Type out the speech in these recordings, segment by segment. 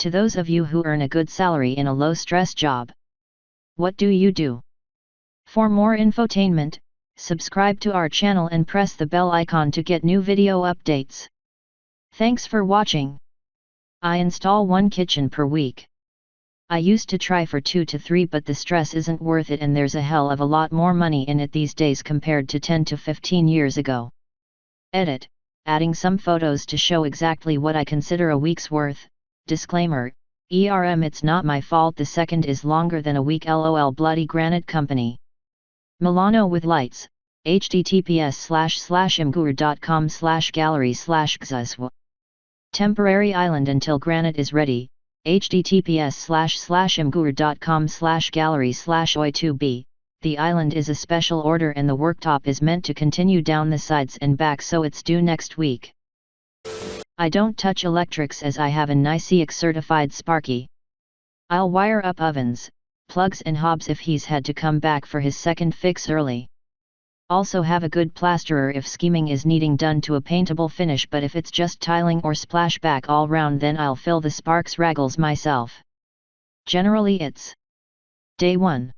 To those of you who earn a good salary in a low-stress job, what do you do? For more infotainment, subscribe to our channel and press the bell icon to get new video updates. Thanks for watching. I install one kitchen per week. I used to try for 2 to 3, but the stress isn't worth it and there's a hell of a lot more money in it these days compared to 10 to 15 years ago. Edit, adding some photos to show exactly what I consider a week's worth. Disclaimer, it's not my fault the second is longer than a week lol bloody granite company. Milano with lights, https://mgur.com/gallery/xusw. Temporary island until granite is ready, https://mgur.com/gallery/oi2b. The island is a special order and the worktop is meant to continue down the sides and back, so it's due next week. I don't touch electrics as I have a NICEX certified Sparky. I'll wire up ovens, plugs and hobs if he's had to come back for his second fix early. Also have a good plasterer if scheming is needing done to a paintable finish, but if it's just tiling or splashback all round then I'll fill the sparks raggles myself. Generally it's Day 1.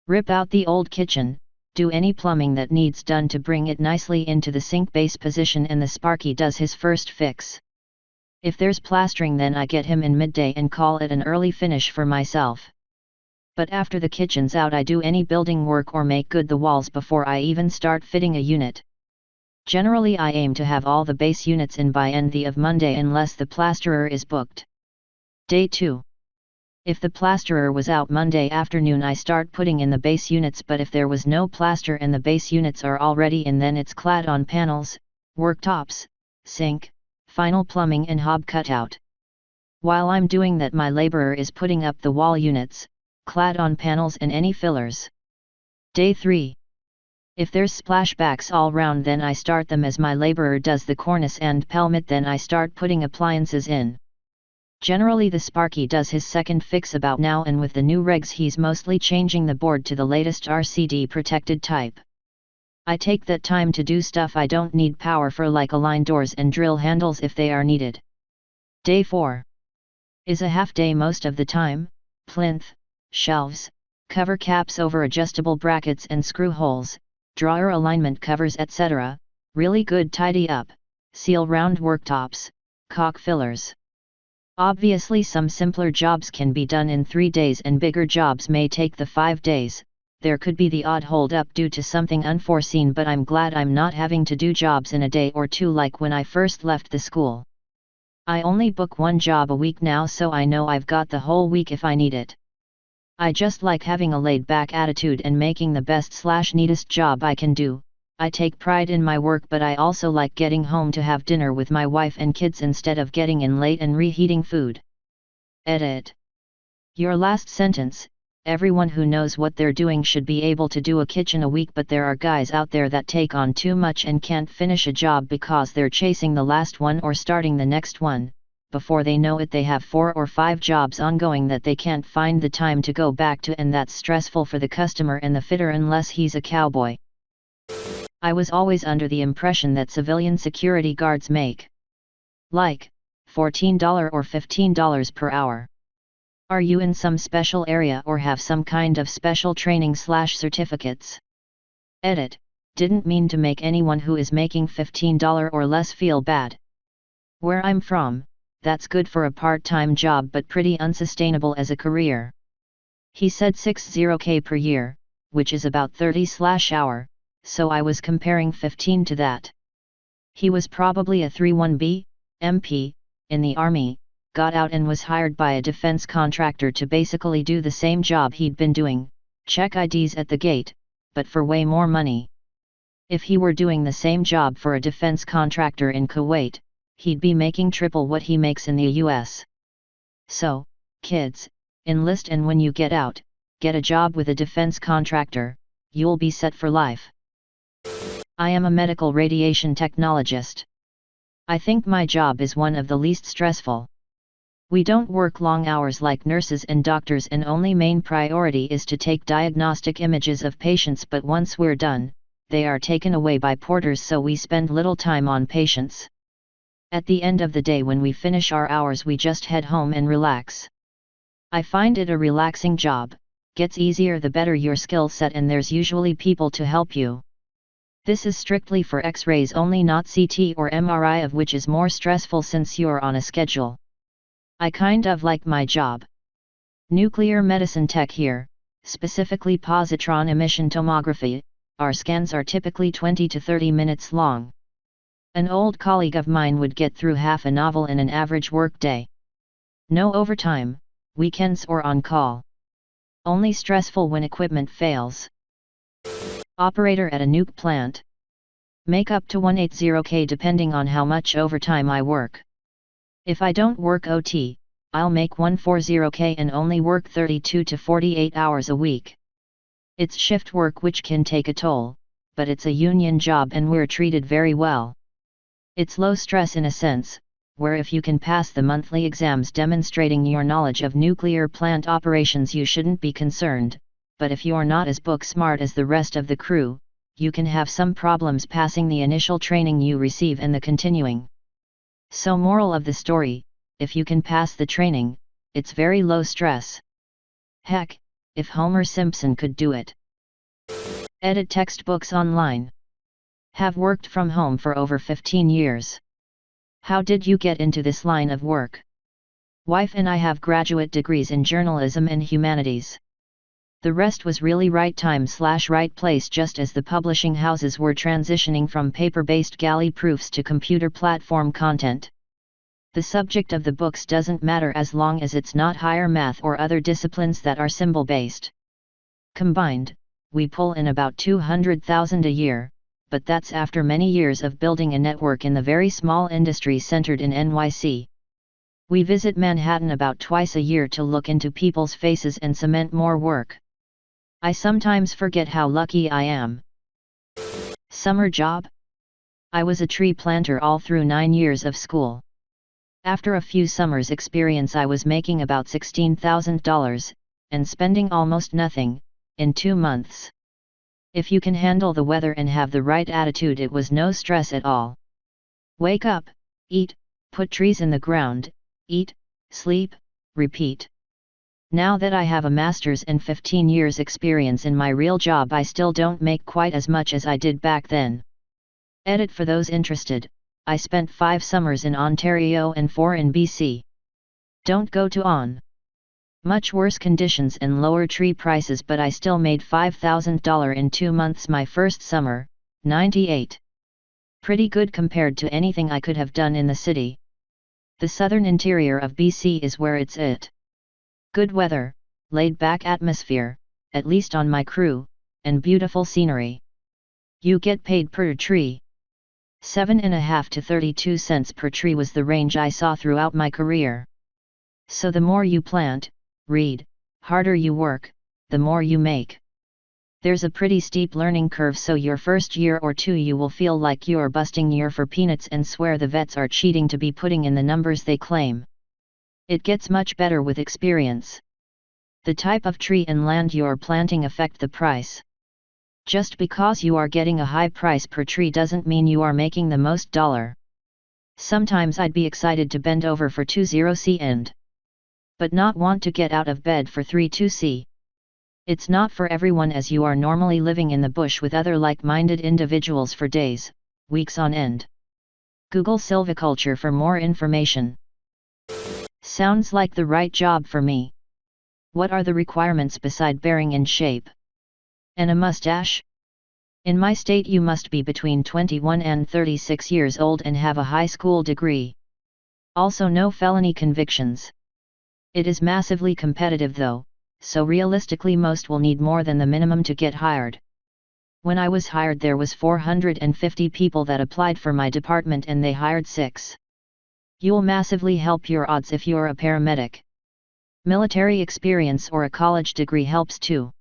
Rip out the old kitchen, do any plumbing that needs done to bring it nicely into the sink base position, and the Sparky does his first fix. If there's plastering then I get him in midday and call it an early finish for myself. But after the kitchen's out I do any building work or make good the walls before I even start fitting a unit. Generally I aim to have all the base units in by end of Monday unless the plasterer is booked. Day 2. If the plasterer was out Monday afternoon I start putting in the base units, but if there was no plaster and the base units are already in then it's clad on panels, worktops, sink, final plumbing and hob cutout. While I'm doing that my laborer is putting up the wall units, clad on panels and any fillers. Day 3. If there's splashbacks all round then I start them as my laborer does the cornice and pelmet, then I start putting appliances in. Generally the Sparky does his second fix about now, and with the new regs he's mostly changing the board to the latest RCD protected type. I take that time to do stuff I don't need power for, like align doors and drill handles if they are needed. Day 4. Is a half day most of the time, plinth, shelves, cover caps over adjustable brackets and screw holes, drawer alignment covers etc., really good tidy up, seal round worktops, caulk fillers. Obviously some simpler jobs can be done in 3 days and bigger jobs may take the 5 days, there could be the odd hold up due to something unforeseen, but I'm glad I'm not having to do jobs in a day or two like when I first left the school. I only book one job a week now, so I know I've got the whole week if I need it. I just like having a laid-back attitude and making the best/neatest job I can do. I take pride in my work, but I also like getting home to have dinner with my wife and kids instead of getting in late and reheating food. Edit. Your last sentence, everyone who knows what they're doing should be able to do a kitchen a week, but there are guys out there that take on too much and can't finish a job because they're chasing the last one or starting the next one. Before they know it they have 4 or 5 jobs ongoing that they can't find the time to go back to, and that's stressful for the customer and the fitter unless he's a cowboy. I was always under the impression that civilian security guards make like $14 or $15 per hour. Are you in some special area or have some kind of special training/certificates? Edit, didn't mean to make anyone who is making $15 or less feel bad. Where I'm from, that's good for a part-time job but pretty unsustainable as a career. He said $60K per year, which is about 30/hour. So I was comparing 15 to that. He was probably a 31B, MP, in the Army, got out and was hired by a defense contractor to basically do the same job he'd been doing, check IDs at the gate, but for way more money. If he were doing the same job for a defense contractor in Kuwait, he'd be making triple what he makes in the US. So, kids, enlist, and when you get out, get a job with a defense contractor, you'll be set for life. I am a medical radiation technologist. I think my job is one of the least stressful. We don't work long hours like nurses and doctors, and only main priority is to take diagnostic images of patients, but once we're done, they are taken away by porters, so we spend little time on patients. At the end of the day when we finish our hours we just head home and relax. I find it a relaxing job, gets easier the better your skill set and there's usually people to help you. This is strictly for X-rays only, not CT or MRI, of which is more stressful since you're on a schedule. I kind of like my job. Nuclear medicine tech here, specifically positron emission tomography. Our scans are typically 20 to 30 minutes long. An old colleague of mine would get through half a novel in an average workday. No overtime, weekends or on call. Only stressful when equipment fails. Operator at a nuke plant. Make up to 180K depending on how much overtime I work. If I don't work OT, I'll make 140K and only work 32 to 48 hours a week. It's shift work which can take a toll, but it's a union job and we're treated very well. It's low stress in a sense, where if you can pass the monthly exams demonstrating your knowledge of nuclear plant operations you shouldn't be concerned, but if you're not as book smart as the rest of the crew, you can have some problems passing the initial training you receive and the continuing. So moral of the story, if you can pass the training, it's very low stress. Heck, if Homer Simpson could do it. Edit textbooks online. Have worked from home for over 15 years. How did you get into this line of work? Wife and I have graduate degrees in journalism and humanities. The rest was really right time/right place just as the publishing houses were transitioning from paper-based galley proofs to computer platform content. The subject of the books doesn't matter as long as it's not higher math or other disciplines that are symbol-based. Combined, we pull in about $200,000 a year, but that's after many years of building a network in the very small industry centered in NYC. We visit Manhattan about twice a year to look into people's faces and cement more work. I sometimes forget how lucky I am. Summer job? I was a tree planter all through 9 years of school. After a few summers' experience I was making about $16,000, and spending almost nothing, in 2 months. If you can handle the weather and have the right attitude it was no stress at all. Wake up, eat, put trees in the ground, eat, sleep, repeat. Now that I have a master's and 15 years experience in my real job I still don't make quite as much as I did back then. Edit for those interested, I spent 5 summers in Ontario and 4 in BC. Don't go to on. Much worse conditions and lower tree prices but I still made $5,000 in 2 months my first summer, 98. Pretty good compared to anything I could have done in the city. The southern interior of BC is where it's at. Good weather, laid-back atmosphere, at least on my crew, and beautiful scenery. You get paid per tree. 7.5 to 32 cents per tree was the range I saw throughout my career. So the more you plant, read, harder you work, the more you make. There's a pretty steep learning curve so your first year or 2 you will feel like you're busting your for peanuts and swear the vets are cheating to be putting in the numbers they claim. It gets much better with experience. The type of tree and land you're planting affect the price. Just because you are getting a high price per tree doesn't mean you are making the most dollar. Sometimes I'd be excited to bend over for 20C and but not want to get out of bed for 32C. It's not for everyone as you are normally living in the bush with other like-minded individuals for days, weeks on end. Google silviculture for more information. Sounds like the right job for me. What are the requirements beside bearing in shape? And a mustache? In my state you must be between 21 and 36 years old and have a high school degree. Also no felony convictions. It is massively competitive though, so realistically most will need more than the minimum to get hired. When I was hired there was 450 people that applied for my department and they hired 6. You'll massively help your odds if you're a paramedic. Military experience or a college degree helps too.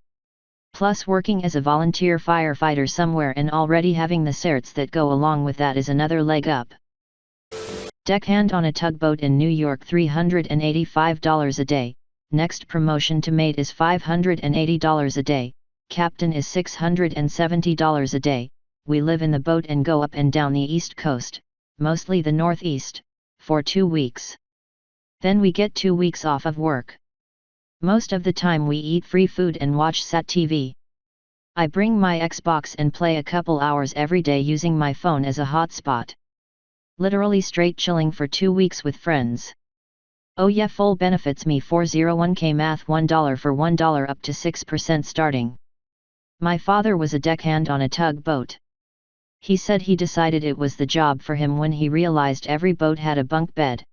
Plus working as a volunteer firefighter somewhere and already having the certs that go along with that is another leg up. Deckhand on a tugboat in New York $385 a day, next promotion to mate is $580 a day, captain is $670 a day, we live in the boat and go up and down the East Coast, mostly the Northeast, for 2 weeks. Then we get 2 weeks off of work. Most of the time we eat free food and watch Sat TV. I bring my Xbox and play a couple hours every day using my phone as a hotspot. Literally straight chilling for 2 weeks with friends. Oh yeah, full benefits me 401k math $1 for $1 up to 6% starting. My father was a deckhand on a tugboat. He said he decided it was the job for him when he realized every boat had a bunk bed.